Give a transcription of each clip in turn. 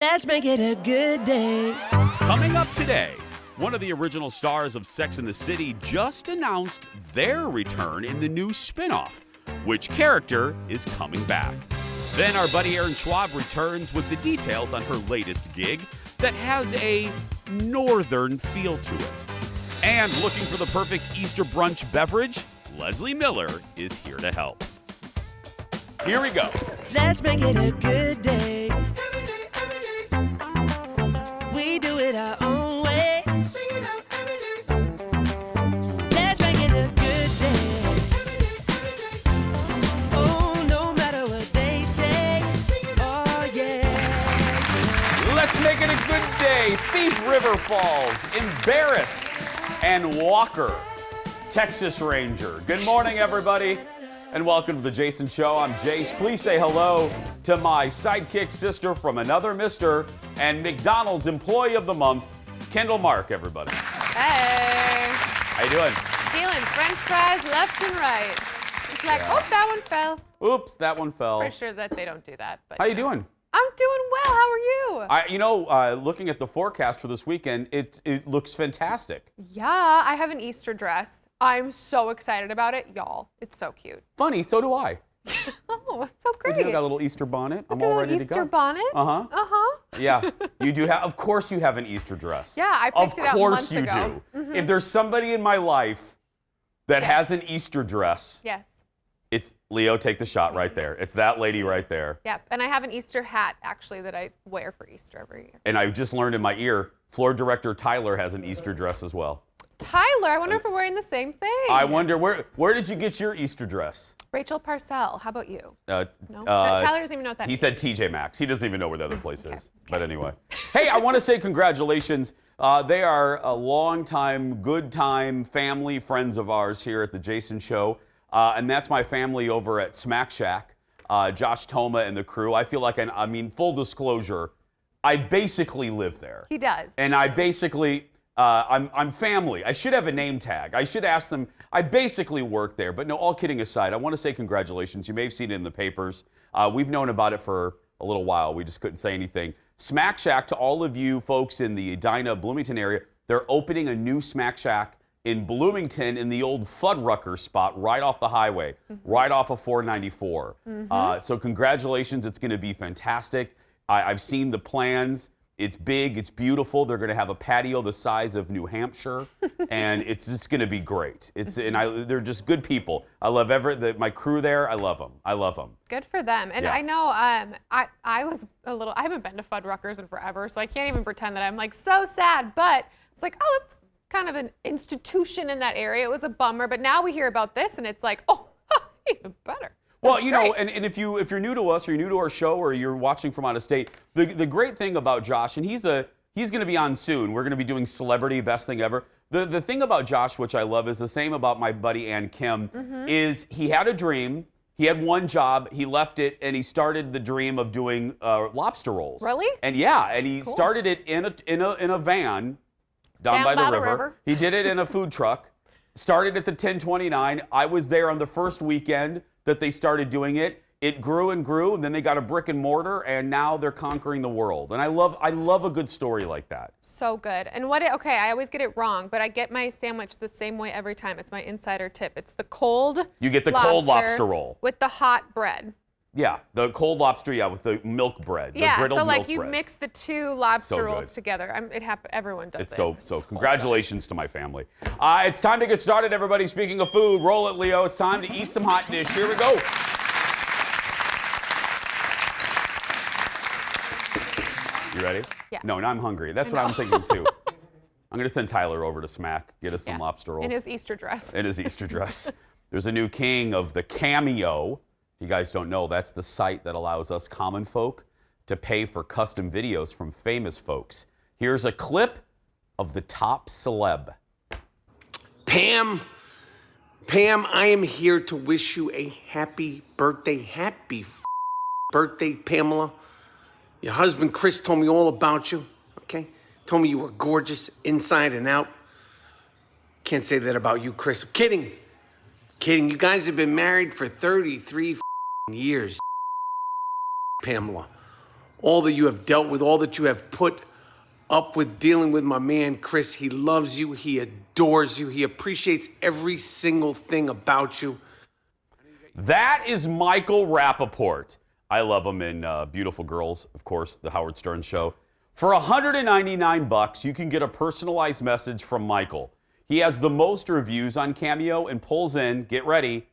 Let's make it a good day. Coming up today, one of the original stars of Sex and the City just announced their return in the new spinoff. Which character is coming back? Then our buddy Erin Schwab returns with the details on her latest gig that has a northern feel to it. And looking for the perfect Easter brunch beverage, Leslee Miller is here to help. Here we go. Let's make it a good day. We do it our own way. Let's make it a good day. Oh, no matter what they say. Oh, yeah. Let's make it a good day. Thief River Falls, Embarrassed, and Walker, Texas Ranger. Good morning, everybody, and welcome to the Jason Show. I'm Jace. Please say hello to my sidekick sister from another mister and McDonald's Employee of the Month, Kendall Mark, everybody. Hey. How you doing? Stealing French fries left and right. It's like, oh, that one fell. Oops, that one fell. Pretty sure that they don't do that. But How you doing? I'm doing well. How are you? Looking at the forecast for this weekend, it looks fantastic. Yeah, I have an Easter dress. I'm so excited about it, y'all. It's so cute. Funny, so do I. Oh, it's so great. I got a little Easter bonnet. I'm all ready to go. Easter bonnet? Uh-huh. Uh-huh. Yeah, you do have, of course you have an Easter dress. Yeah, I picked it out months ago. Of course you do. Mm-hmm. If there's somebody in my life that has an Easter dress, yes, it's Leo, take the shot right there. It's that lady right there. Yep, and I have an Easter hat, actually, that I wear for Easter every year. And I just learned in my ear, floor director Tyler has an Easter dress as well. Tyler, I wonder if we're wearing the same thing. I wonder, where did you get your Easter dress? Rachel Parcell, how about you? No? Tyler doesn't even know what that He means. said TJ Maxx. He doesn't even know where the other place is. Okay. But anyway. Hey, I want to say congratulations. They are a long-time, good-time family friends of ours here at the Jason Show. And that's my family over at Smack Shack, Josh Toma and the crew. I feel like, I mean, full disclosure, I basically live there. He does. And I basically... I'm family. I should have a name tag. I should ask them. I basically work there. But no, all kidding aside, I want to say congratulations. You may have seen it in the papers. We've known about it for a little while. We just couldn't say anything. Smack Shack, to all of you folks in the Edina, Bloomington area, they're opening a new Smack Shack in Bloomington in the old Fuddrucker spot right off the highway, right off of 494. So congratulations. It's going to be fantastic. I've seen the plans. It's big, it's beautiful. They're going to have a patio the size of New Hampshire, and it's just going to be great. They're just good people. I love my crew there. I love them. I love them. Good for them. And Yeah. I know I haven't been to Fuddruckers in forever, so I can't even pretend that I'm like so sad. But it's like, oh, that's kind of an institution in that area. It was a bummer, but now we hear about this, and it's like, oh, even better. Well, you know, and if you're new to us, or you're new to our show, or you're watching from out of state, the great thing about Josh, and he's going to be on soon. We're going to be doing Celebrity Best Thing Ever. The thing about Josh, which I love, is the same about my buddy Ann Kim, is he had a dream. He had one job. He left it, and he started the dream of doing lobster rolls. Really? And yeah, and he started it in a van down by the river. He did it in a food truck. Started at the 1029. I was there on the first weekend that they started doing it. It grew and grew, and then they got a brick and mortar, and now they're conquering the world. And I love a good story like that. So good. And okay, I always get it wrong, but I get my sandwich the same way every time. It's my insider tip. It's the cold You get the cold lobster roll. with the hot bread. Yeah, the cold lobster, with the milk bread. Yeah, the brittled so like milk you bread. mix the two lobster So rolls good. together. Everyone does It's it. so congratulations to my family. It's time to get started, everybody. Speaking of food, roll it, Leo. It's time to eat some hot dish. Here we go. You ready? Yeah. No, now I'm hungry. That's what I'm thinking too. I'm going to send Tyler over to Smack, get us some lobster rolls. In his Easter dress. In his Easter dress. There's a new king of the Cameo. If you guys don't know, that's the site that allows us common folk to pay for custom videos from famous folks. Here's a clip of the top celeb. Pam, I am here to wish you a happy birthday. Happy birthday, Pamela. Your husband, Chris, told me all about you, okay? Told me you were gorgeous inside and out. Can't say that about you, Chris. I'm kidding. You guys have been married for 33 years, Pamela. all that you have dealt with, all that you have put up with dealing with my man, Chris. He loves you. He adores you. He appreciates every single thing about you. That is Michael Rappaport. I love him in Beautiful Girls, of course, the Howard Stern show. For $199, you can get a personalized message from Michael. He has the most reviews on Cameo and pulls in, get ready,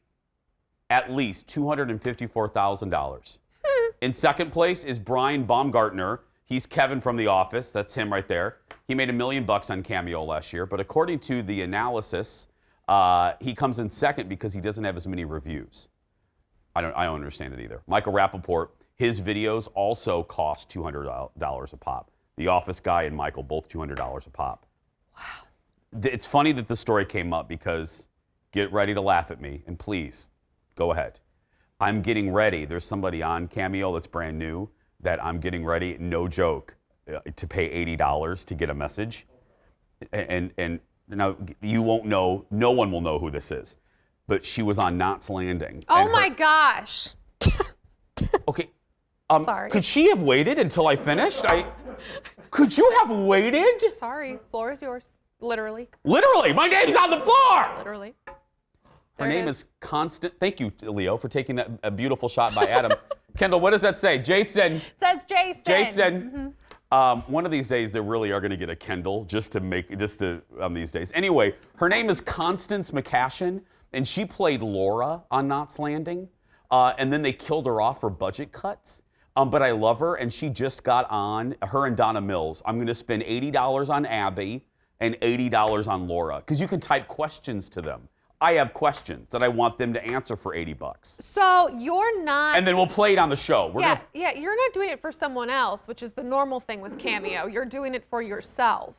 at least $254,000. In second place is Brian Baumgartner. He's Kevin from The Office. That's him right there. He made $1 million on Cameo last year, but according to the analysis, he comes in second because he doesn't have as many reviews. I don't understand it either. Michael Rappaport, his videos also cost $200 a pop. The Office guy and Michael, both $200 a pop. Wow. It's funny that the story came up because, get ready to laugh at me, and please, go ahead. I'm getting ready. There's somebody on Cameo that's brand new that I'm getting ready, no joke, to pay $80 to get a message. And now you won't know, no one will know who this is. But she was on Knots Landing. Oh my gosh. Okay. Sorry. Could she have waited until I finished? Could you have waited? Sorry, floor is yours. Literally. Literally, my name's on the floor. Literally. Her name is Constant. Thank you, Leo, for taking that a beautiful shot by Adam. Kendall, what does that say? Jason. It says Jason. Jason. One of these days, they really are going to get a Kendall these days. Anyway, her name is Constance McCashin, and she played Laura on Knots Landing. And then they killed her off for budget cuts. But I love her, and she just got on, her and Donna Mills. I'm going to spend $80 on Abby and $80 on Laura, because you can type questions to them. I have questions that I want them to answer for $80. So you're not... And then we'll play it on the show. Yeah, you're not doing it for someone else, which is the normal thing with Cameo. You're doing it for yourself.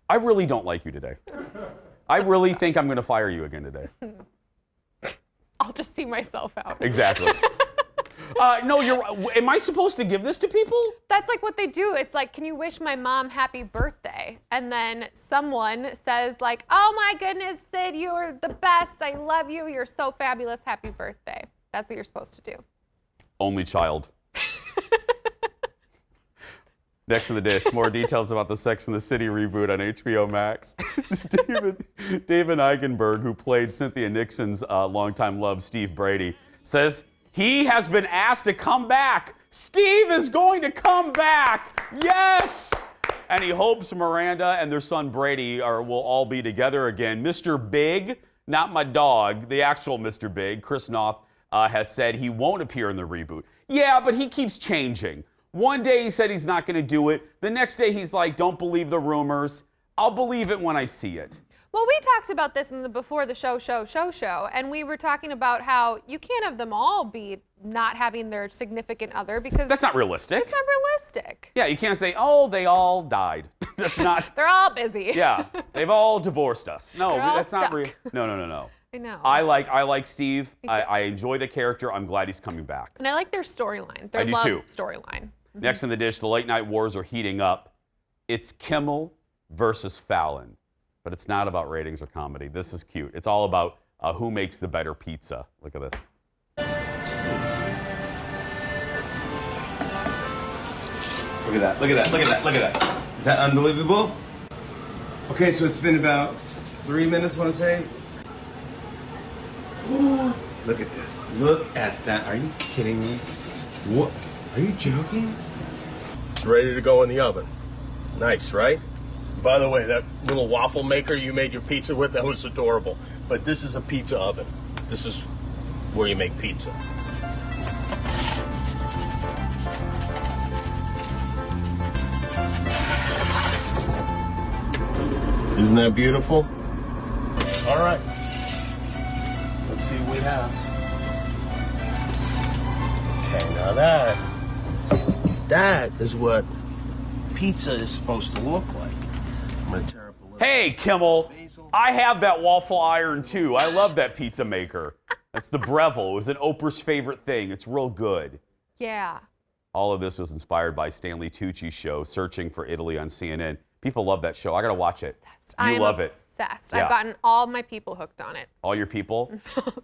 I really don't like you today. I really think I'm going to fire you again today. I'll just see myself out. Exactly. No, am I supposed to give this to people? That's like what they do. It's like, can you wish my mom happy birthday? And then someone says like, oh my goodness, Sid, you're the best. I love you. You're so fabulous. Happy birthday. That's what you're supposed to do. Only child. Next in the dish, more details about the Sex and the City reboot on HBO Max. David Eigenberg, who played Cynthia Nixon's longtime love, Steve Brady, says he has been asked to come back. Steve is going to come back. Yes! And he hopes Miranda and their son Brady will all be together again. Mr. Big, not my dog, the actual Mr. Big, Chris Noth, has said he won't appear in the reboot. Yeah, but he keeps changing. One day he said he's not going to do it. The next day he's like, don't believe the rumors. I'll believe it when I see it. Well, we talked about this in the before the show, and we were talking about how you can't have them all be not having their significant other because that's not realistic. It's not realistic. Yeah, you can't say, oh, they all died. That's not. They're all busy. Yeah, they've all divorced us. No, that's stuck. not real. No. I know. I like Steve. I enjoy the character. I'm glad he's coming back. And I like their storyline. Their I do love too. storyline. Next in the dish, the late night wars are heating up. It's Kimmel versus Fallon. But it's not about ratings or comedy. This is cute. It's all about who makes the better pizza. Look at this. Look at that, look at that, look at that, look at that. Is that unbelievable? Okay, so it's been about 3 minutes, I want to say. Ooh, look at this. Look at that. Are you kidding me? What? Are you joking? It's ready to go in the oven. Nice, right? By the way, that little waffle maker you made your pizza with, that was adorable. But this is a pizza oven. This is where you make pizza. Isn't that beautiful? All right. Let's see what we have. Okay, now that is what pizza is supposed to look like. I'm gonna tear up a little. Hey, Kimmel, I have that waffle iron too. I love that pizza maker. That's the Breville. It was an Oprah's favorite thing. It's real good. Yeah. All of this was inspired by Stanley Tucci's show, Searching for Italy on CNN. People love that show. I gotta watch it. I You am love it. obsessed. Yeah. I've gotten all my people hooked on it. All your people.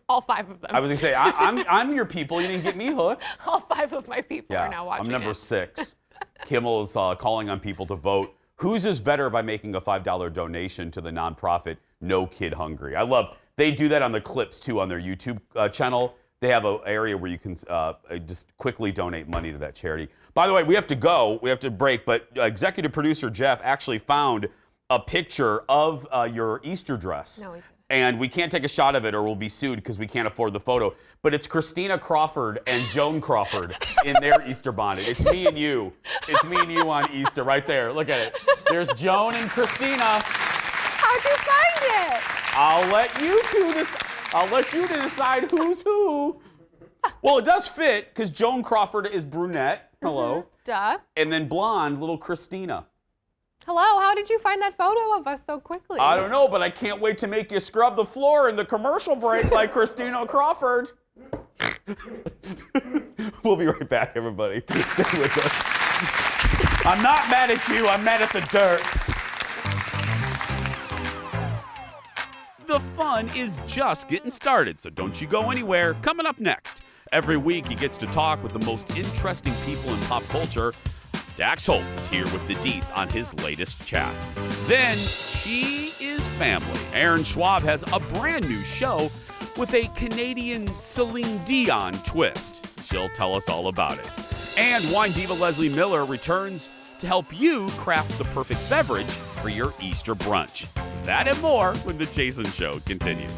All 5 of them. I was gonna say I'm your people. You didn't get me hooked. All 5 of my people Yeah, are now watching I'm number it. 6. Kimmel is calling on people to vote. Whose is better by making a $5 donation to the nonprofit No Kid Hungry? I love. They do that on the clips too on their YouTube channel. They have an area where you can just quickly donate money to that charity. By the way, we have to go. We have to break. But executive producer Jeff actually found a picture of your Easter dress. No, he didn't. And we can't take a shot of it or we'll be sued because we can't afford the photo. But it's Christina Crawford and Joan Crawford in their Easter bonnet. It's me and you. It's me and you on Easter right there. Look at it. There's Joan and Christina. How'd you find it? I'll let you decide who's who. Well, it does fit because Joan Crawford is brunette. Hello. Duh. And then blonde, little Christina. Hello, how did you find that photo of us so quickly? I don't know, but I can't wait to make you scrub the floor in the commercial break like Christina Crawford. We'll be right back, everybody. Stay with us. I'm not mad at you. I'm mad at the dirt. The fun is just getting started, so don't you go anywhere. Coming up next, every week he gets to talk with the most interesting people in pop culture. Dax Holt is here with the deets on his latest chat. Then, She is Family. Aaron Schwab has a brand new show with a Canadian Celine Dion twist. She'll tell us all about it. And wine diva Leslee Miller returns to help you craft the perfect beverage for your Easter brunch. That and more when the Jason Show continues.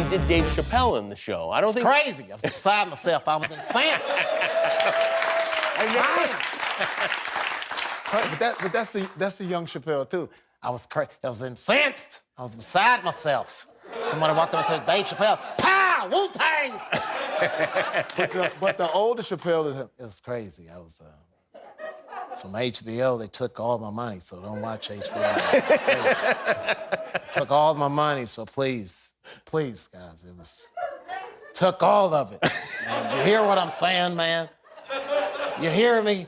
Did Dave Chappelle in the show. I don't think Crazy. I was beside myself. I was incensed. but that's the young Chappelle too. I was incensed. I was beside myself. Somebody walked up and said, "Dave Chappelle, pow, Wu-Tang." but the older Chappelle is crazy. I was from HBO. They took all my money, so don't watch HBO. Took all my money, so please, guys, took all of it. Man, you hear what I'm saying, man? You hear me?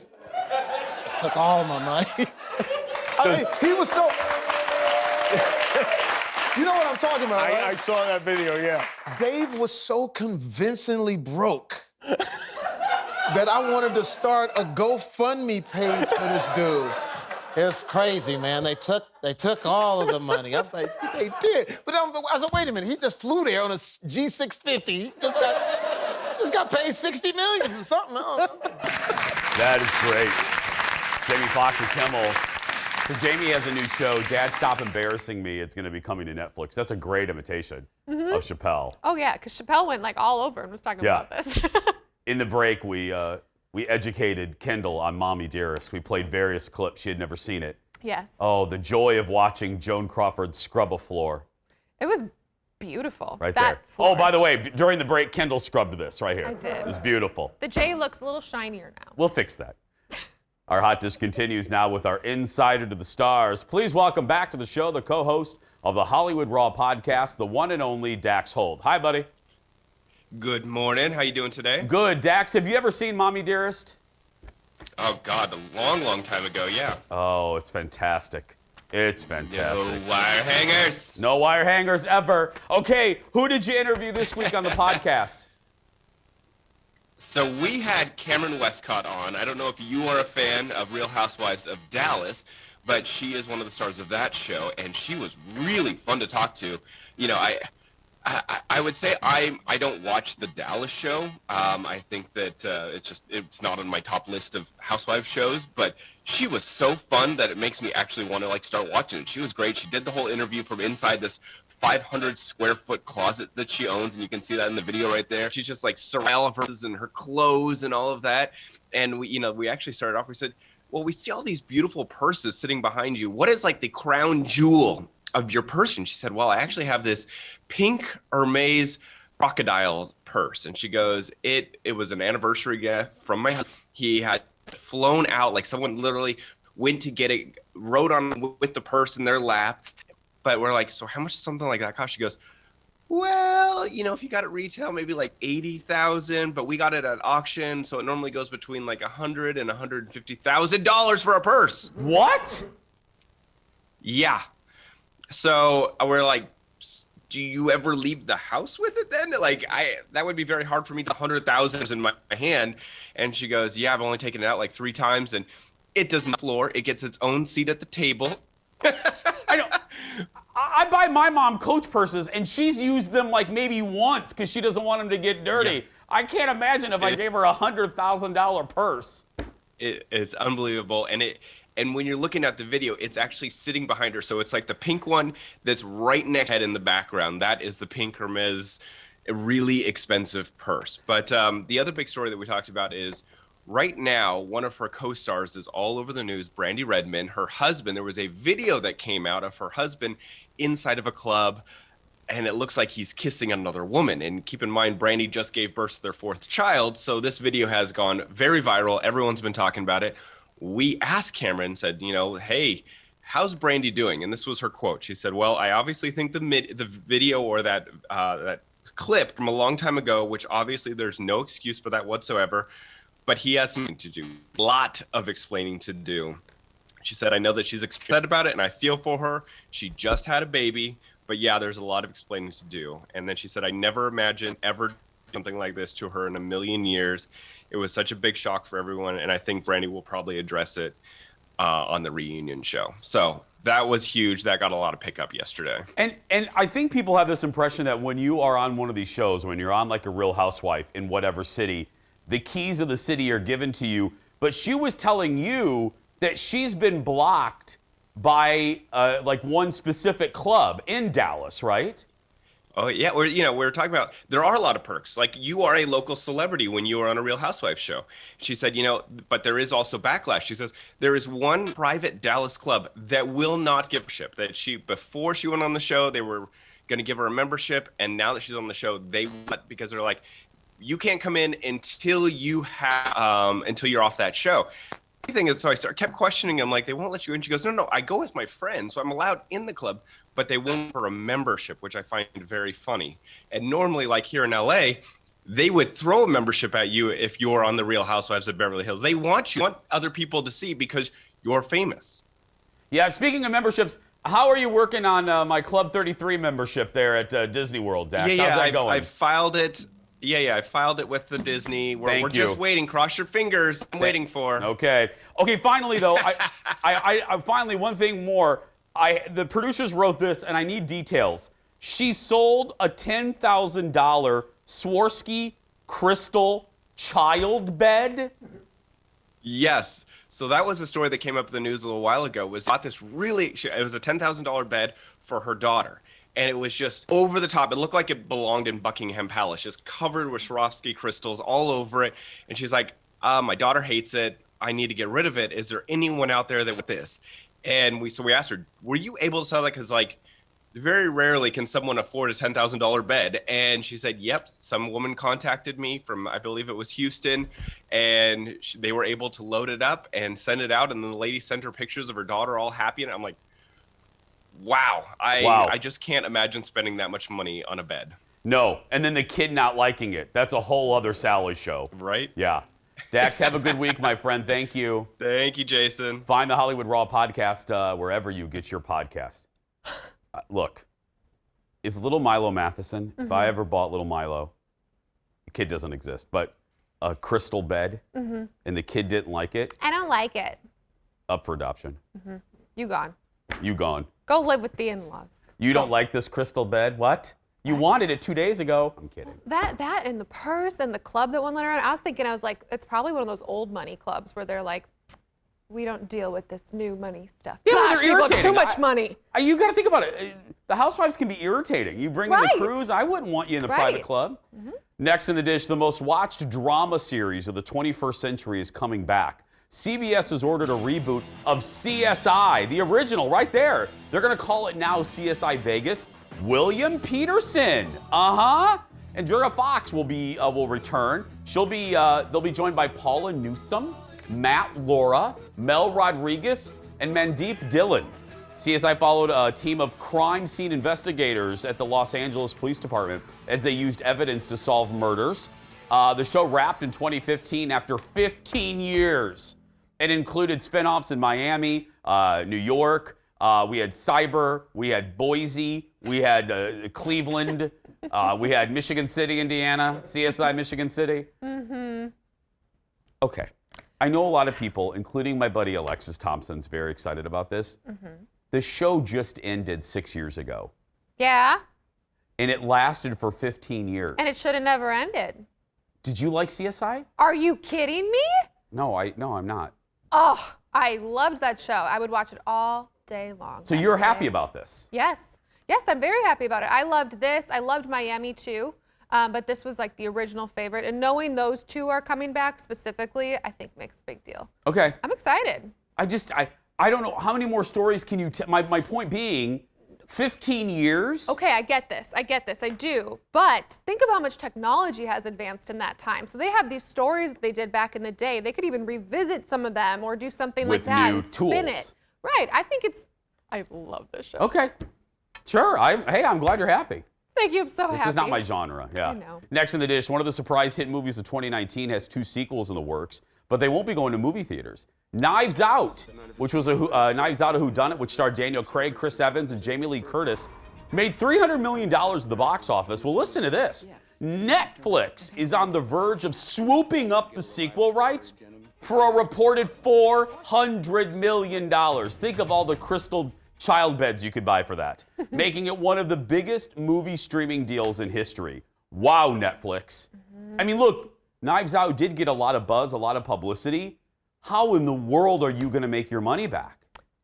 Took all my money. I mean, he was so... You know what I'm talking about, right? I saw that video, yeah. Dave was so convincingly broke that I wanted to start a GoFundMe page for this dude. It's crazy, man. They took all of the money. I was like, they did. But I was like, wait a minute. He just flew there on a G650. He just got paid $60 million or something. I don't know. That is great. Jamie Foxx and Kimmel. So Jamie has a new show, Dad Stop Embarrassing Me. It's going to be coming to Netflix. That's a great imitation of Chappelle. Oh, yeah, because Chappelle went like all over and was talking about this. In the break, we educated Kendall on Mommy Dearest. We played various clips. She had never seen it. Yes. Oh, the joy of watching Joan Crawford scrub a floor. It was beautiful. Right that there. floor. Oh, by the way, during the break, Kendall scrubbed this right here. I did. It was beautiful. The J looks a little shinier now. We'll fix that. Our hot dish continues now with our insider to the stars. Please welcome back to the show the co-host of the Hollywood Raw podcast, the one and only Dax Holt. Hi, buddy. Good morning. How you doing today? Good. Dax, have you ever seen Mommy Dearest? Oh, God, a long, long time ago, yeah. Oh, it's fantastic. It's fantastic. No wire hangers. No wire hangers ever. Okay, who did you interview this week on the podcast? So we had Cameron Westcott on. I don't know if you are a fan of Real Housewives of Dallas, but she is one of the stars of that show, and she was really fun to talk to. You know, I would say I don't watch the Dallas show. I think that it's not on my top list of housewife shows, but she was so fun that it makes me actually want to like start watching it. She was great. She did the whole interview from inside this 500 square foot closet that she owns, and you can see that in the video right there. She's just like surrounded of hers and her clothes and all of that. And we actually started off, we said, well, we see all these beautiful purses sitting behind you. What is like the crown jewel of your purse? And she said, well, I actually have this pink Hermes crocodile purse. And she goes, it was an anniversary gift from my husband. He had flown out, like someone literally went to get it, rode on with the purse in their lap. But we're like, so how much does something like that cost? She goes, well, well, you know, if you got it retail, maybe like 80,000, but we got it at auction, so it normally goes between like $100,000 and $150,000 for a purse. What? Yeah. So we're like, do you ever leave the house with it then? Like, that would be very hard for me to 100,000 in my hand. And she goes, yeah, I've only taken it out like 3 times, and it doesn't floor. It gets its own seat at the table. I don't. I buy my mom Coach purses, and she's used them like maybe once because she doesn't want them to get dirty. Yeah. I can't imagine if I gave her a $100,000 purse. It's unbelievable, and when you're looking at the video, it's actually sitting behind her. So it's like the pink one that's right next to her head in the background. That is the pink Hermes, a really expensive purse. But the other big story that we talked about is right now, one of her co-stars is all over the news, Brandy Redmond. Her husband, there was a video that came out of her husband inside of a club, and it looks like he's kissing another woman. And keep in mind, Brandy just gave birth to their 4th child, so this video has gone very viral. Everyone's been talking about it. We asked Cameron, said, you know, hey, how's Brandy doing? And this was her quote. She said, well, I obviously think the video or that clip from a long time ago, which obviously there's no excuse for that whatsoever, but he has something to do, a lot of explaining to do. She said, I know that she's excited about it and I feel for her. She just had a baby, but yeah, there's a lot of explaining to do. And then she said, I never imagined ever something like this to her in a million years. It was such a big shock for everyone, and I think Brandy will probably address it on the reunion show. So that was huge. That got a lot of pickup yesterday. And I think people have this impression that when you are on one of these shows, when you're on like a Real Housewife in whatever city, the keys of the city are given to you. But she was telling you that she's been blocked by like one specific club in Dallas, right? Oh yeah, we're talking about, there are a lot of perks. Like, you are a local celebrity when you are on a Real Housewives show. She said, you know, but there is also backlash. She says there is one private Dallas club that will not give membership. That before she went on the show, they were going to give her a membership, and now that she's on the show, they want, because they're like, you can't come in until you have until you're off that show. The thing is, so I kept questioning them, like, they won't let you in. She goes, no, I go with my friends, so I'm allowed in the club, but they won't for a membership, which I find very funny. And normally, like here in LA, they would throw a membership at you if you're on the Real Housewives of Beverly Hills. They want other people to see because you're famous. Yeah, speaking of memberships, how are you working on my Club 33 membership there at Disney World, Dax? Yeah, how's that going? I filed it. Yeah, I filed it with the Disney. We're just waiting. Cross your fingers. I'm waiting for. Okay, finally, though, I finally, one thing more. The producers wrote this, and I need details. She sold a $10,000 Swarovski crystal child bed? Yes. So that was a story that came up in the news a little while ago. It was a $10,000 bed for her daughter. And it was just over the top. It looked like it belonged in Buckingham Palace, just covered with Swarovski crystals all over it. And she's like, my daughter hates it. I need to get rid of it. Is there anyone out there that with this? And we asked her, were you able to sell that? Because, like, very rarely can someone afford a $10,000 bed. And she said, yep, some woman contacted me from, I believe it was Houston, and they were able to load it up and send it out. And then the lady sent her pictures of her daughter all happy. And I'm like, wow. I just can't imagine spending that much money on a bed. No. And then the kid not liking it. That's a whole other Sally show. Right? Yeah. Dax, have a good week, my friend. Thank you. Thank you, Jason. Find the Hollywood Raw podcast wherever you get your podcast. Look, if Little Milo Matheson, if I ever bought Little Milo, the kid doesn't exist, but a crystal bed, and the kid didn't like it. I don't like it. Up for adoption. You gone. You gone. Go live with the in-laws. You don't like this crystal bed? What? You wanted it 2 days ago. I'm kidding. That and the purse and the club that one went around. I was like, it's probably one of those old money clubs where they're like, we don't deal with this new money stuff. Yeah, Gosh, they're people have irritating. too much money. You got to think about it. The housewives can be irritating. You bring in the cruise, I wouldn't want you in the private club. Next in the dish, the most watched drama series of the 21st century is coming back. CBS has ordered a reboot of CSI, the original, right there. They're going to call it now CSI Vegas. William Peterson, and Julia Fox will return. They'll be joined by Paula Newsome, Matt Laura, Mel Rodriguez, and Mandeep Dillon. CSI followed a team of crime scene investigators at the Los Angeles Police Department as they used evidence to solve murders. The show wrapped in 2015 after 15 years. It included spinoffs in Miami, New York. We had Cyber. We had Boise. We had Cleveland. We had Michigan City, Indiana. CSI Michigan City. Mm-hmm. Okay. I know a lot of people, including my buddy Alexis Thompson's very excited about this. Mm-hmm. The show just ended 6 years ago. Yeah. And it lasted for 15 years. And it should have never ended. Did you like CSI? Are you kidding me? No, I'm not. Oh, I loved that show. I would watch it all day long. So you're happy about this? Yes. Yes, I'm very happy about it. I loved this. I loved Miami too. But this was like the original favorite. And knowing those two are coming back specifically, I think makes a big deal. Okay. I'm excited. I don't know. How many more stories can you tell? My point being, 15 years? Okay, I get this. I do. But think of how much technology has advanced in that time. So they have these stories that they did back in the day. They could even revisit some of them or do something like that. With new spin tools. it. Right. I love this show. Okay. Sure. Hey, I'm glad you're happy. Thank you. I'm so happy. This is not my genre. Yeah. I know. Next in the dish, one of the surprise hit movies of 2019 has 2 sequels in the works, but they won't be going to movie theaters. Knives Out, which was Knives Out, a whodunit, which starred Daniel Craig, Chris Evans, and Jamie Lee Curtis, made $300 million at the box office. Well, listen to this. Netflix is on the verge of swooping up the sequel rights for a reported $400 million. Think of all the crystal child beds you could buy for that, making it one of the biggest movie streaming deals in history. Wow, Netflix. I mean, look, Knives Out did get a lot of buzz, a lot of publicity. How in the world are you going to make your money back?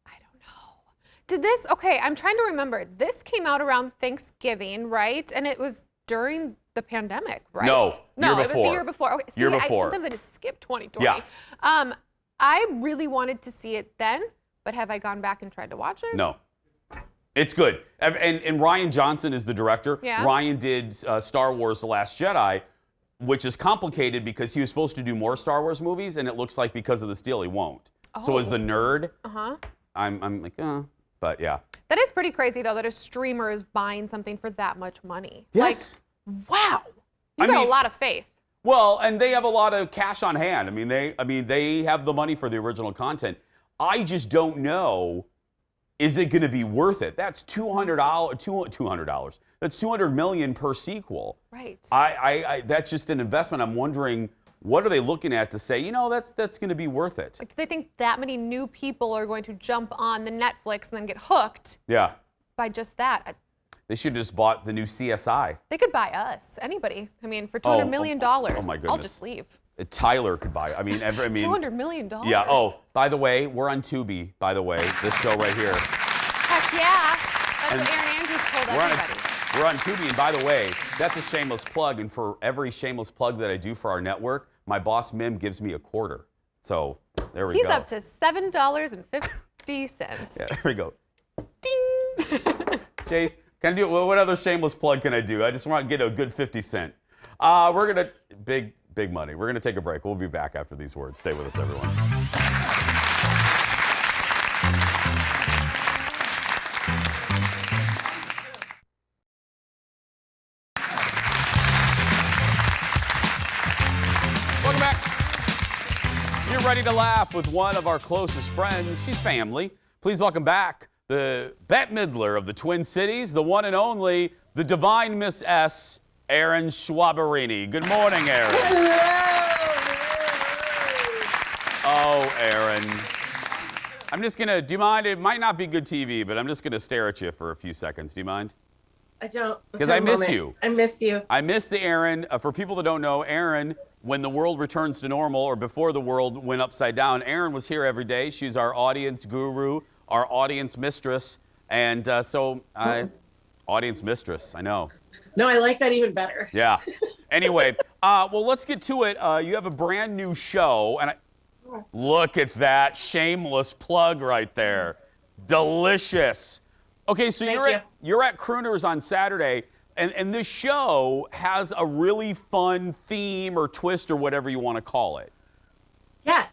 I don't know. Okay, I'm trying to remember. This came out around Thanksgiving, right? And it was during the pandemic, right? No, it was the year before. Okay, see, year before. Sometimes I just skip 2020. Yeah. I really wanted to see it then, but have I gone back and tried to watch it? No. It's good. And Rian Johnson is the director. Yeah. Rian did Star Wars The Last Jedi, which is complicated because he was supposed to do more Star Wars movies, and it looks like because of this deal, he won't. So as the nerd, I'm like, but yeah. That is pretty crazy, though, that a streamer is buying something for that much money. Yes. Like, wow. You got a lot of faith. Well, and they have a lot of cash on hand. They have the money for the original content. I just don't know, is it going to be worth it? That's $200. That's $200 million per sequel. Right. That's just an investment. I'm wondering, what are they looking at to say, that's going to be worth it? Like, do they think that many new people are going to jump on the Netflix and then get hooked? Yeah. By just that? They should have just bought the new CSI. They could buy us, anybody. For $200 million. Oh my goodness. I'll just leave. Tyler could buy it. $200 million. Yeah. Oh, by the way, we're on Tubi. By the way, this show right here. Heck yeah! That's what Aaron Andrews told everybody. We're on Tubi, and by the way, that's a shameless plug. And for every shameless plug that I do for our network, my boss Mim gives me a quarter. So there we go. He's up to $7.50. Yeah, there we go. Ding. Chase, can I do what other shameless plug can I do? I just want to get a good 50 cent. We're gonna big money. We're gonna take a break. We'll be back after these words. Stay with us, everyone. Welcome back. You're ready to laugh with one of our closest friends. She's family. Please welcome back the Bette Midler of the Twin Cities, the one and only, the divine Miss S, Erin Schwaberini. Good morning, Erin. Oh, Erin. I'm just going to, do you mind? It might not be good TV, but I'm just going to stare at you for a few seconds. Do you mind? I don't. Because I miss you. I miss you. I miss the Erin. For people that don't know, Erin, when the world returns to normal or before the world went upside down, Erin was here every day. She's our audience guru, our audience mistress. And audience mistress, I know. No, I like that even better. Yeah. Anyway, well, let's get to it. You have a brand new show, and look at that shameless plug right there. Delicious. Okay, so you're at Crooners on Saturday, and this show has a really fun theme or twist or whatever you want to call it. Yeah.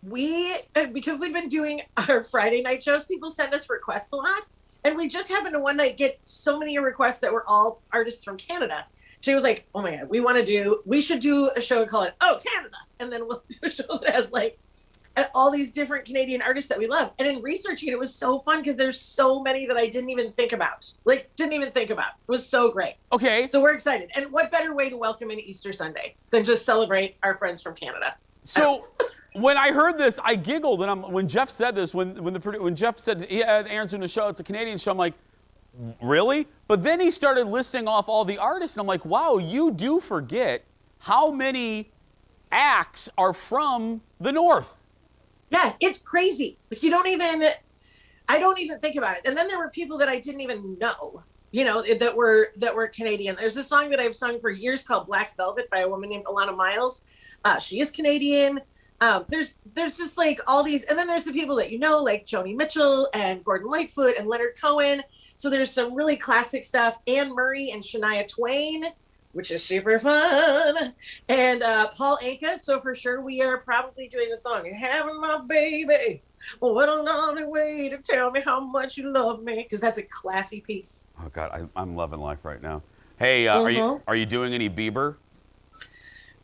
because we've been doing our Friday night shows, people send us requests a lot. And we just happened to one night get so many requests that were all artists from Canada. She was like, oh my God, we should do a show called Oh Canada. And then we'll do a show that has like all these different Canadian artists that we love. And in researching it, it was so fun because there's so many that I didn't even think about. It was so great. Okay. So we're excited. And what better way to welcome in Easter Sunday than just celebrate our friends from Canada? So when I heard this, I giggled, and when Jeff said this, when Jeff said, yeah, Aaron's doing a show, it's a Canadian show, I'm like, really? But then he started listing off all the artists, and I'm like, wow, you do forget how many acts are from the North. Yeah, it's crazy. Like I don't even think about it. And then there were people that I didn't even know, that were Canadian. There's a song that I've sung for years called Black Velvet by a woman named Alana Miles. She is Canadian. There's just like all these, and then there's the people that like Joni Mitchell and Gordon Lightfoot and Leonard Cohen. So there's some really classic stuff. Anne Murray and Shania Twain, which is super fun, and Paul Anka. So for sure, we are probably doing the song "Having My Baby." Well, what a lovely way to tell me how much you love me, because that's a classy piece. Oh God, I'm loving life right now. Hey, are you doing any Bieber?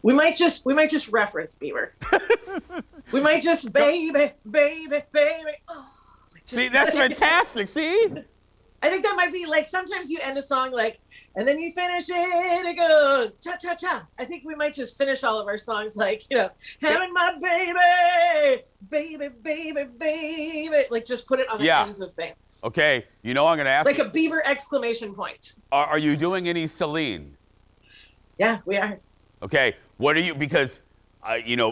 We might just reference Bieber. We might just baby. Oh, see, that's fantastic. See, I think that might be like sometimes you end a song like, and then you finish it. It goes cha cha cha. I think we might just finish all of our songs like having my baby, like just put it on the ends of things. Okay, I'm gonna ask. Like a Bieber exclamation point. Are you doing any Celine? Yeah, we are. Okay, what are you? Because,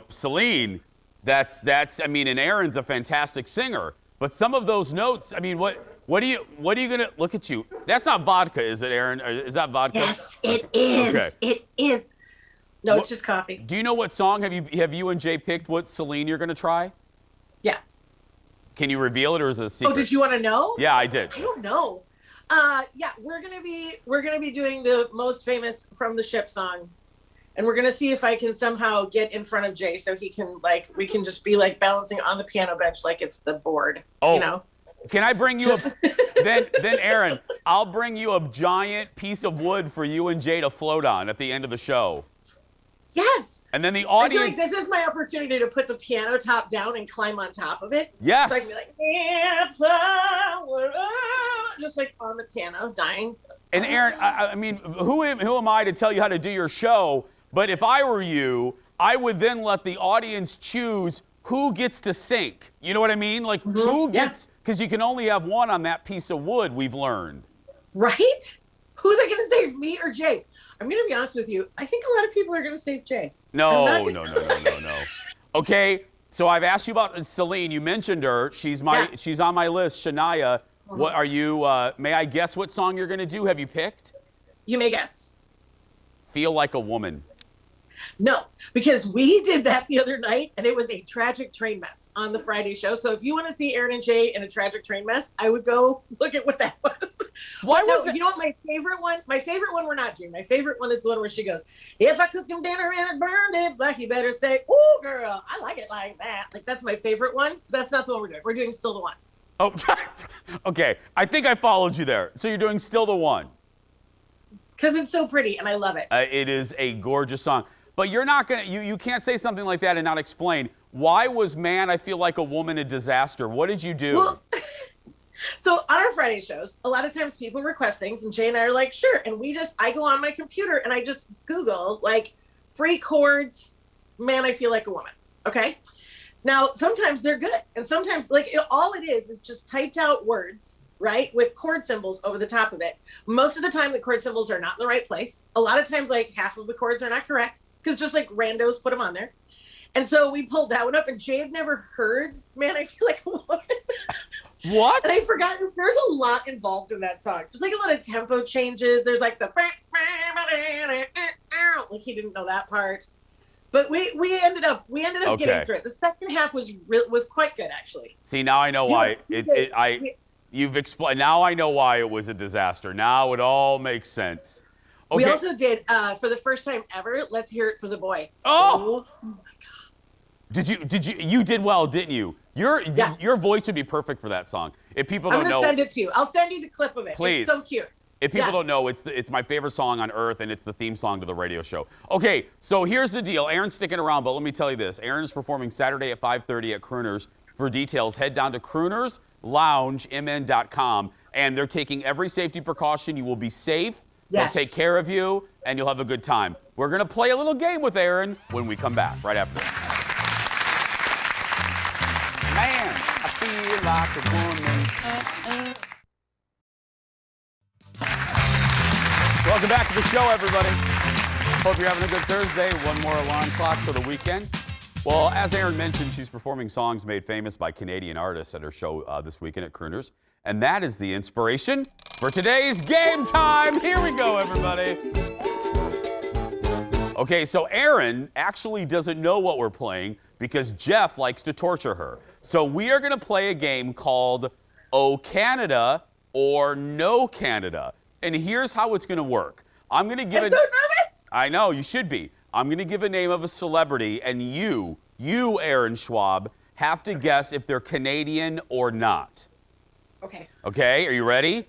Celine, that's. I mean, and Aaron's a fantastic singer, but some of those notes. I mean, what are you gonna look at you? That's not vodka, is it, Aaron? Is that vodka? Yes, it is. Okay. It is. No, it's just coffee. Do you know what song have you and Jay picked? What Celine you're gonna try? Yeah. Can you reveal it, or is it a secret? Oh, did you want to know? Yeah, I did. I don't know. Yeah, we're gonna be doing the most famous From the Ship song. And we're gonna see if I can somehow get in front of Jay so he can we can just be like balancing on the piano bench like it's the board. Oh, Can I bring you then Aaron, I'll bring you a giant piece of wood for you and Jay to float on at the end of the show. Yes. And then the audience. I feel like this is my opportunity to put the piano top down and climb on top of it. Yes. So I can be like, if I were, just like on the piano, dying. And Aaron, I mean, who am I to tell you how to do your show? But if I were you, I would then let the audience choose who gets to sync. You know what I mean? Like who gets, because you can only have one on that piece of wood, we've learned. Right? Who are they going to save, me or Jay? I'm going to be honest with you. I think a lot of people are going to save Jay. No. Okay, so I've asked you about Celine. You mentioned her. She's on my list. Shania, what are you, may I guess what song you're going to do? Have you picked? You may guess. Feel Like a Woman. No, because we did that the other night, and it was a tragic train mess on the Friday show. So if you want to see Aaron and Jay in a tragic train mess, I would go look at what that was. Why was it? You know what my favorite one? My favorite one we're not doing. My favorite one is the one where she goes, "If I cooked him dinner and it burned it black, you better say, ooh, girl, I like it like that." Like, that's my favorite one. That's not the one we're doing. We're doing Still the One. Oh, okay. I think I followed you there. So you're doing Still the One. Because it's so pretty, and I love it. It is a gorgeous song. But you're not going to, you can't say something like that and not explain. Why was Man, I Feel Like a Woman a disaster? What did you do? Well, so on our Friday shows, a lot of times people request things, and Jay and I are like, sure. And I go on my computer and I just Google, like, free chords, Man, I Feel Like a Woman. Okay? Now, sometimes they're good. And sometimes, all it is just typed out words, right, with chord symbols over the top of it. Most of the time, the chord symbols are not in the right place. A lot of times, half of the chords are not correct, because just randos put them on there. And so we pulled that one up, and Jay had never heard Man, I Feel Like a Woman. What? And I forgot, there's a lot involved in that song. There's a lot of tempo changes. There's the he didn't know that part. But we ended up getting through it. The second half was quite good, actually. See, now I know why you've explained. Now I know why it was a disaster. Now it all makes sense. Okay. We also did, for the first time ever, Let's Hear It for the Boy. Oh my God. You did well, didn't you? Your voice would be perfect for that song. If people don't know, I'm gonna send it to you. I'll send you the clip of it. Please. It's so cute. If people don't know, it's my favorite song on earth, and it's the theme song to the radio show. Okay, so here's the deal. Aaron's sticking around, but let me tell you this. Aaron is performing Saturday at 5:30 at Crooners. For details, head down to croonersloungemn.com, and they're taking every safety precaution. You will be safe. Yes. They'll take care of you, and you'll have a good time. We're going to play a little game with Aaron when we come back, right after this. Man, I feel like a woman. Welcome back to the show, everybody. Hope you're having a good Thursday. One more alarm clock for the weekend. Well, as Aaron mentioned, she's performing songs made famous by Canadian artists at her show this weekend at Crooners. And that is the inspiration for today's game time. Here we go, everybody. Okay, so Aaron actually doesn't know what we're playing because Jeff likes to torture her. So we are going to play a game called Oh Canada or No Canada. And here's how it's going to work. I'm going to give it. So nervous. I know, you should be. I'm going to give a name of a celebrity, and you, Aaron Schwab, have to guess if they're Canadian or not. Okay. Okay, are you ready?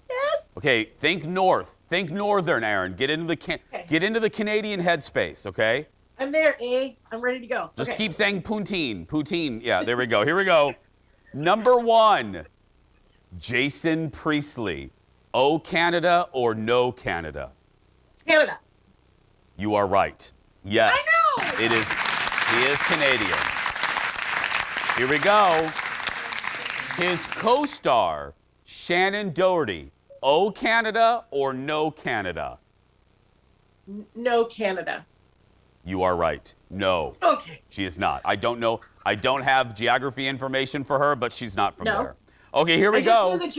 Yes. Okay, think north. Think northern, Aaron. Get into the Canadian headspace, okay? I'm there, I'm ready to go. Just okay. keep saying poutine. Poutine. Yeah, there we go. Here we go. Number 1, Jason Priestley. Oh Canada or No Canada? Canada. You are right. Yes. I know. He is Canadian. Here we go. His co-star, Shannon Doherty. Oh Canada or No Canada? No Canada. You are right. No. Okay. She is not. I don't know. I don't have geography information for her, but she's not from No. there. Okay, here we I just go. knew that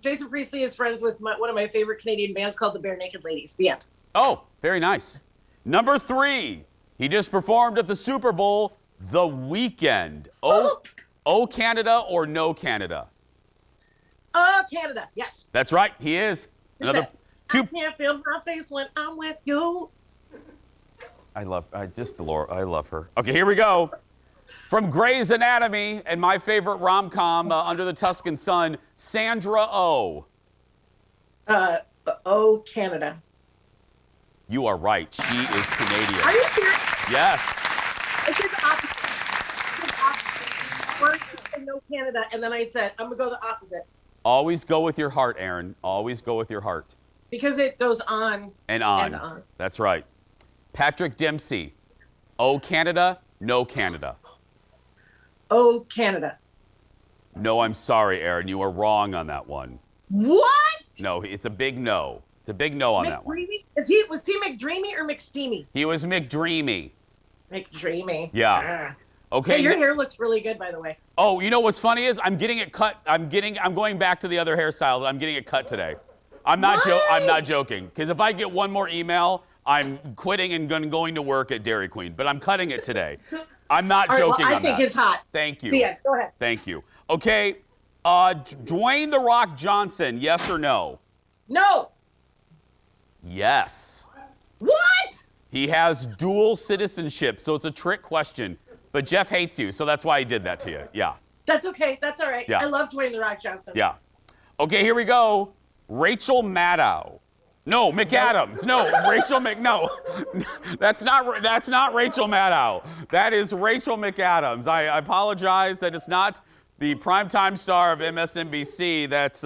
Jason Priestley is friends with one of my favorite Canadian bands called the Bare Naked Ladies. The end. Oh, very nice. Number 3, he just performed at the Super Bowl, The Weeknd. Oh Canada or No Canada? Canada. Yes. That's right, he is. Another I 2. can't feel my face when I'm with you. I love her. Okay, here we go. From Grey's Anatomy and my favorite rom-com, Under the Tuscan Sun, Sandra Oh. Canada. You are right. She is Canadian. Are you serious? Yes. I said the opposite. First, I said no Canada, and then I said, I'm going to go the opposite. Always go with your heart, Aaron. Always go with your heart. Because it goes on And on. and on. That's right. Patrick Dempsey. Oh Canada, No Canada. Oh, Canada. No, I'm sorry, Aaron. You are wrong on that one. What? No, it's a big no. It's a big no on that one. McDreamy? Was he McDreamy or McSteamy? He was McDreamy. McDreamy. Yeah. Okay. Hey, your hair looks really good, by the way. Oh, you know what's funny is I'm getting it cut. I'm going back to the other hairstyle. I'm getting it cut today. I'm not joking. Because if I get one more email, I'm quitting and going to work at Dairy Queen. But I'm cutting it today. I'm not joking well, I on think that. it's hot. Thank you. Yeah, go ahead. Thank you. Okay. Dwayne The Rock Johnson, yes or no? No. Yes. What? He has dual citizenship, so it's a trick question. But Jeff hates you, so that's why he did that to you. Yeah. That's okay. That's all right. Yeah. I love Dwayne The Rock Johnson. Yeah. Okay, here we go. Rachel Maddow. No, McAdams. No, Rachel No. That's not Rachel Maddow. That is Rachel McAdams. I apologize that it's not the primetime star of MSNBC. That's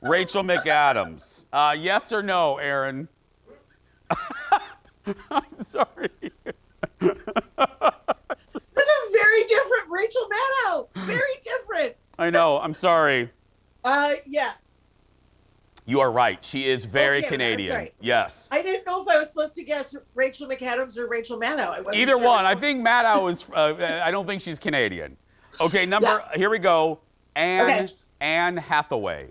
Rachel McAdams. Yes or no, Aaron? I'm sorry. That's a very different Rachel Maddow. Very different. I know. I'm sorry. Yes. You are right. She is very Okay, I'm Canadian. sorry. Yes. I didn't know if I was supposed to guess Rachel McAdams or Rachel Maddow. I wasn't Either sure. one. I think Maddow is. I don't think she's Canadian. Okay, here we go. Anne Hathaway.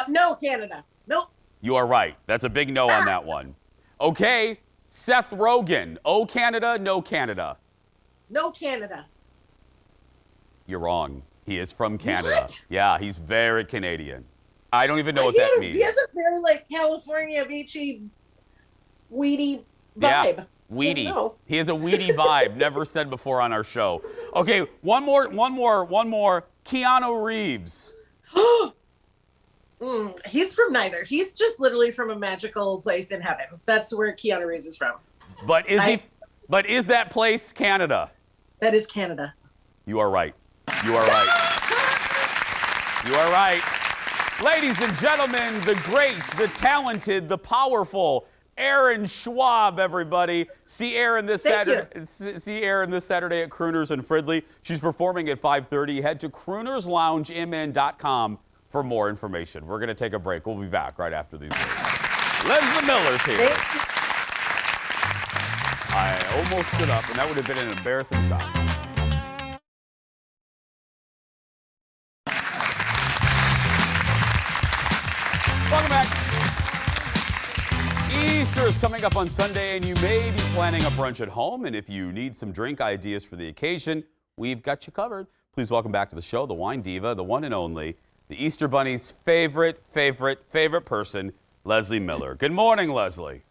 No, Canada. Nope. You are right. That's a big no on that one. Okay, Seth Rogen. Oh Canada, no Canada. No, Canada. You're wrong. He is from Canada. What? Yeah, he's very Canadian. I don't even know what that means. He has a very California beachy, weedy vibe. Weedy. No. He has a weedy vibe. Never said before on our show. Okay, one more. Keanu Reeves. He's from neither. He's just literally from a magical place in heaven. That's where Keanu Reeves is from. But is that place Canada? That is Canada. You are right. You are right. You are right. Ladies and gentlemen, the great, the talented, the powerful Erin Schwab, everybody. See Erin this Saturday. See Erin this Saturday at Crooners in Fridley. She's performing at 5:30. Head to croonersloungemn.com for more information. We're going to take a break. We'll be back right after these words. Leslee Miller's here. I almost stood up, and that would have been an embarrassing shot. Welcome back. Easter is coming up on Sunday, and you may be planning a brunch at home. And if you need some drink ideas for the occasion, we've got you covered. Please welcome back to the show the wine diva, the one and only, the Easter Bunny's favorite person, Leslee Miller. Good morning, Leslie.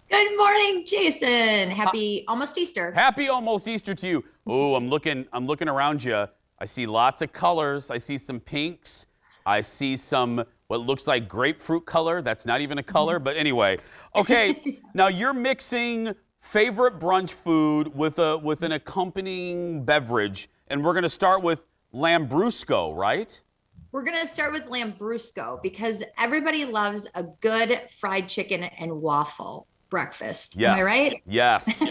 Good morning, Jason. Happy almost Easter. Happy almost Easter to you. Oh, I'm looking around you. I see lots of colors. I see some pinks. I see some what looks like grapefruit color. That's not even a color, but anyway. Okay, now you're mixing favorite brunch food with an accompanying beverage, and we're gonna start with Lambrusco, right? We're going to start with Lambrusco because everybody loves a good fried chicken and waffle breakfast. Yes. Am I right? Yes.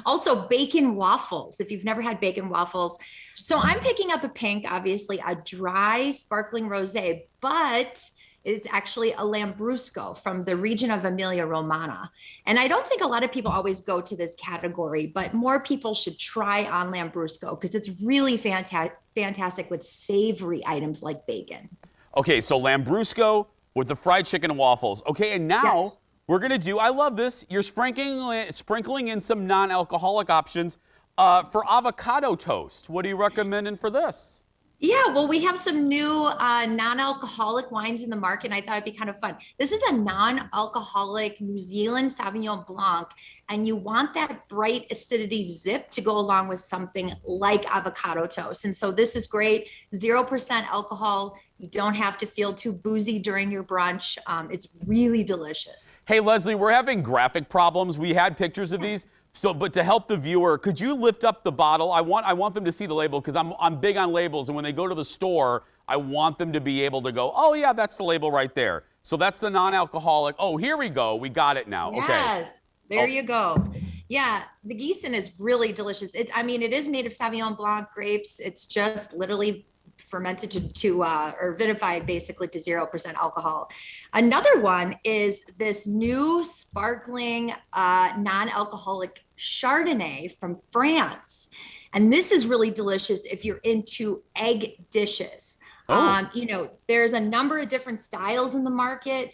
Also, bacon waffles, if you've never had bacon waffles. So I'm picking up a pink, obviously, a dry sparkling rosé, but it's actually a Lambrusco from the region of Emilia-Romagna. And I don't think a lot of people always go to this category, but more people should try on Lambrusco because it's really fantastic with savory items like bacon. Okay, so Lambrusco with the fried chicken and waffles. Okay, and now we're going to do, I love this, you're sprinkling in some non-alcoholic options for avocado toast. What are you recommending for this? Yeah, well, we have some new non-alcoholic wines in the market, and I thought it'd be kind of fun. This is a non-alcoholic New Zealand Sauvignon Blanc, and you want that bright acidity zip to go along with something like avocado toast. And so this is great, 0% alcohol. You don't have to feel too boozy during your brunch. It's really delicious. Hey, Leslie, we're having graphic problems. We had pictures of these. So, but to help the viewer, could you lift up the bottle? I want them to see the label because I'm big on labels, and when they go to the store, I want them to be able to go, oh yeah, that's the label right there. So that's the non-alcoholic. Oh, here we go. We got it now. Yes, okay. There you go. Yeah, the GIESEN is really delicious. It is made of Sauvignon Blanc grapes. It's just literally fermented or vinified basically to 0% alcohol. Another one is this new sparkling non-alcoholic Chardonnay from France. And this is really delicious if you're into egg dishes. There's a number of different styles in the market.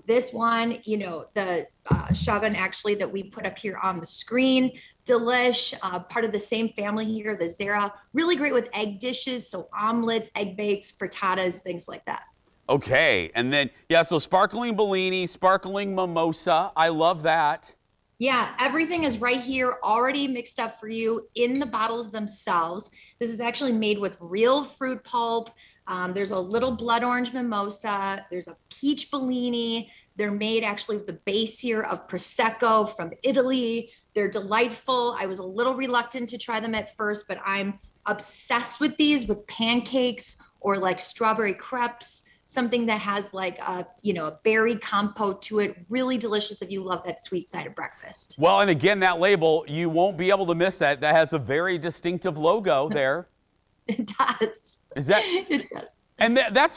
This one, the CHAVIN actually that we put up here on the screen, delish, part of the same family here, the Zara, really great with egg dishes. So omelets, egg bakes, frittatas, things like that. Okay. And then, so sparkling Bellini, sparkling mimosa. I love that. Yeah, everything is right here, already mixed up for you in the bottles themselves. This is actually made with real fruit pulp. There's a little blood orange mimosa. There's a peach Bellini. They're made actually with the base here of Prosecco from Italy. They're delightful. I was a little reluctant to try them at first, but I'm obsessed with these with pancakes or like strawberry crepes. Something that has like a berry compote to it. Really delicious if you love that sweet side of breakfast. Well, and again, that label, you won't be able to miss that. That has a very distinctive logo there. It does. Is that? It does. And that's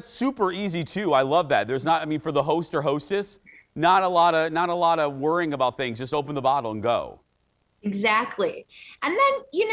super easy too. I love that. There's not, for the host or hostess, not a lot of worrying about things. Just open the bottle and go. Exactly. And then,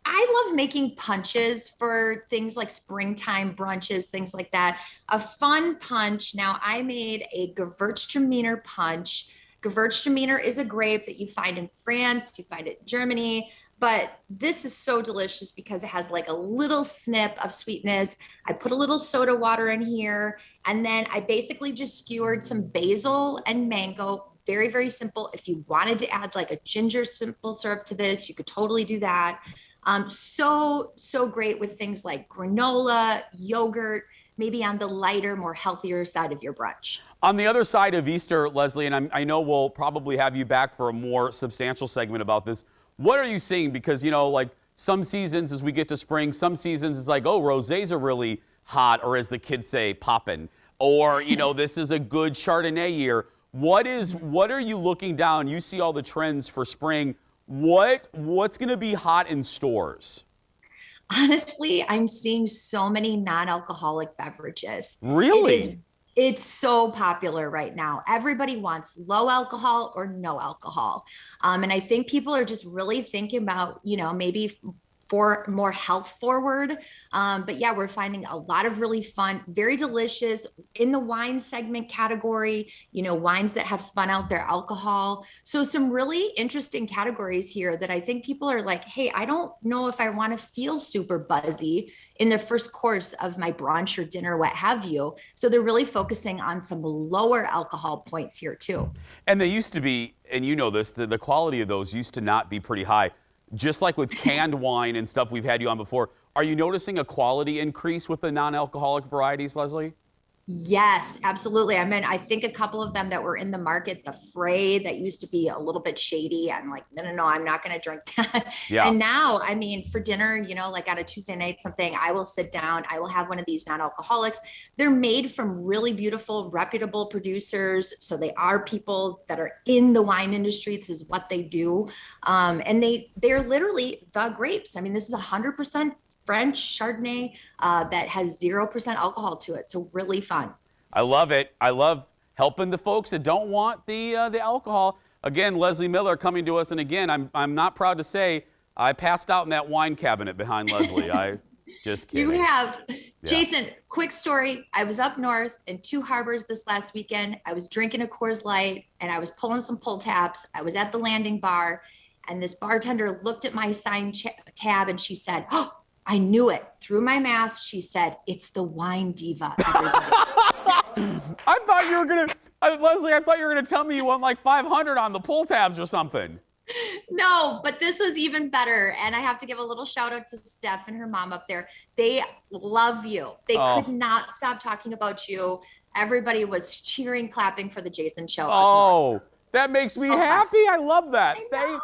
I love making punches for things like springtime brunches, things like that. A fun punch. Now, I made a Gewürztraminer punch. Gewürztraminer is a grape that you find in France, you find it in Germany, But this is so delicious because it has like a little snip of sweetness. I put a little soda water in here, and then I basically just skewered some basil and mango. Very, very simple. If you wanted to add like a ginger simple syrup to this, you could totally do that. So great with things like granola, yogurt, maybe on the lighter, more healthier side of your brunch. On the other side of Easter, Leslie, and I know we'll probably have you back for a more substantial segment about this. What are you seeing? Because, you know, like some seasons as we get to spring, some seasons it's like, oh, rosés are really hot, or as the kids say, poppin'. Or, you know, this is a good Chardonnay year. What are you looking down? You see all the trends for spring. What's going to be hot in stores? Honestly, I'm seeing so many non-alcoholic beverages. Really? It's so popular right now. Everybody wants low alcohol or no alcohol. And I think people are just really thinking about, you know, maybe for more health forward. But yeah, we're finding a lot of really fun, very delicious in the wine segment category, you know, wines that have spun out their alcohol. So some really interesting categories here that I think people are like, hey, I don't know if I want to feel super buzzy in the first course of my brunch or dinner, what have you. So they're really focusing on some lower alcohol points here too. And they used to be, and you know this, the quality of those used to not be pretty high. Just like with canned wine and stuff we've had you on before, are you noticing a quality increase with the non-alcoholic varieties, Leslie? Yes, absolutely. I mean, I think a couple of them that were in the market, the Frey that used to be a little bit shady. I'm like, no, I'm not going to drink that. Yeah. And now, I mean, for dinner, you know, like on a Tuesday night, something, I will sit down, I will have one of these non-alcoholics. They're made from really beautiful, reputable producers. So they are people that are in the wine industry. This is what they do. And they're literally the grapes. I mean, this is 100% French Chardonnay that has 0% alcohol to it. So really fun. I love it. I love helping the folks that don't want the alcohol. Again, Leslee Miller coming to us. And again, I'm not proud to say I passed out in that wine cabinet behind Leslie. I just kidding. You have. Jason, quick story. I was up north in Two Harbors this last weekend. I was drinking a Coors Light and I was pulling some pull tabs. I was at the Landing Bar and this bartender looked at my sign tab and she said, oh, I knew it. Through my mask, she said, it's the wine diva. I thought you were going to, Leslie, I thought you were going to tell me you won like 500 on the pull tabs or something. No, but this was even better. And I have to give a little shout out to Steph and her mom up there. They love you. They could not stop talking about you. Everybody was cheering, clapping for the Jason show. Oh, that makes me happy. I love that. I know.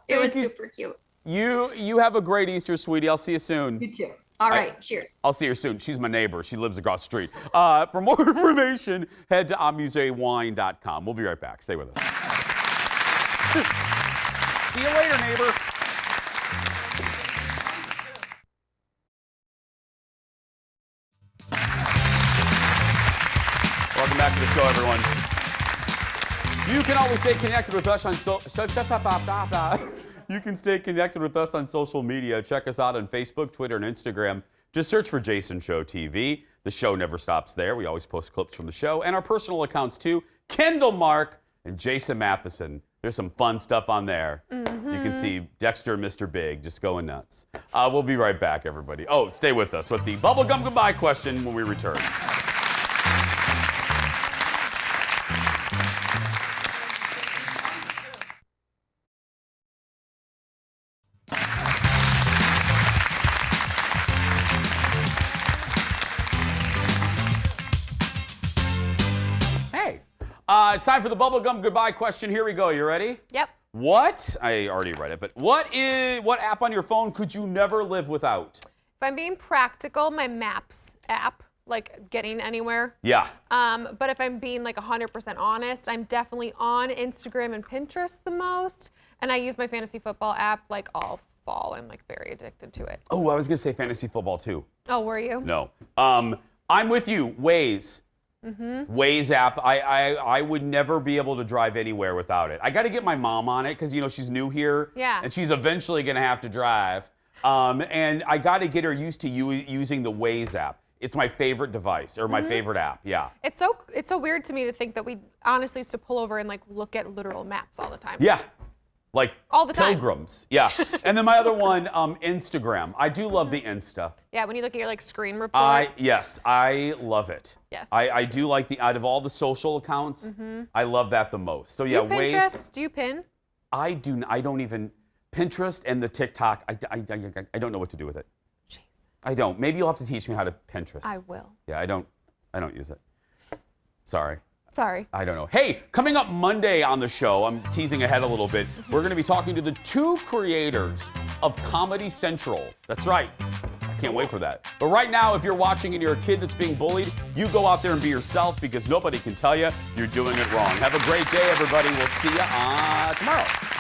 It was super cute. You have a great Easter, sweetie. I'll see you soon. You too. All right, cheers. I'll see her soon. She's my neighbor. She lives across the street. For more information, head to amusewine.com. We'll be right back. Stay with us. See you later, neighbor. Welcome back to the show, everyone. You can always stay connected with us on You can stay connected with us on social media. Check us out on Facebook, Twitter, and Instagram. Just search for Jason Show TV. The show never stops there. We always post clips from the show and our personal accounts too. Kendall Mark and Jason Matheson. There's some fun stuff on there. Mm-hmm. You can see Dexter and Mr. Big just going nuts. We'll be right back, everybody. Oh, stay with us with the bubblegum goodbye question when we return. It's time for the bubblegum goodbye question. Here we go. You ready? Yep. What? I already read it, but what app on your phone could you never live without? If I'm being practical, my Maps app, like getting anywhere. Yeah. But if I'm being like 100% honest, I'm definitely on Instagram and Pinterest the most. And I use my fantasy football app like all fall. I'm like very addicted to it. Oh, I was going to say fantasy football too. Oh, were you? No. I'm with you. Waze. Mm-hmm. Waze app. I would never be able to drive anywhere without it. I got to get my mom on it because, you know, she's new here. Yeah. And she's eventually going to have to drive. And I got to get her used to using the Waze app. It's my favorite device or my favorite app. Yeah. It's so weird to me to think that we honestly used to pull over and like look at literal maps all the time. Yeah. like All the time. pilgrims. Yeah. And then my other one, Instagram. I do love the Insta. Yeah, when you look at your like screen report. Yes, I love it. Yes. I do like out of all the social accounts, I love that the most. So Do yeah, you Pinterest? Do you pin? I don't even Pinterest and the TikTok. I don't know what to do with it. Jeez. I don't. Maybe you'll have to teach me how to Pinterest. I will. Yeah, I don't use it. Sorry. Sorry. I don't know. Hey, coming up Monday on the show, I'm teasing ahead a little bit. We're going to be talking to the 2 creators of Comedy Central. That's right. I can't wait for that. But right now, if you're watching and you're a kid that's being bullied, you go out there and be yourself because nobody can tell you you're doing it wrong. Have a great day, everybody. We'll see you tomorrow.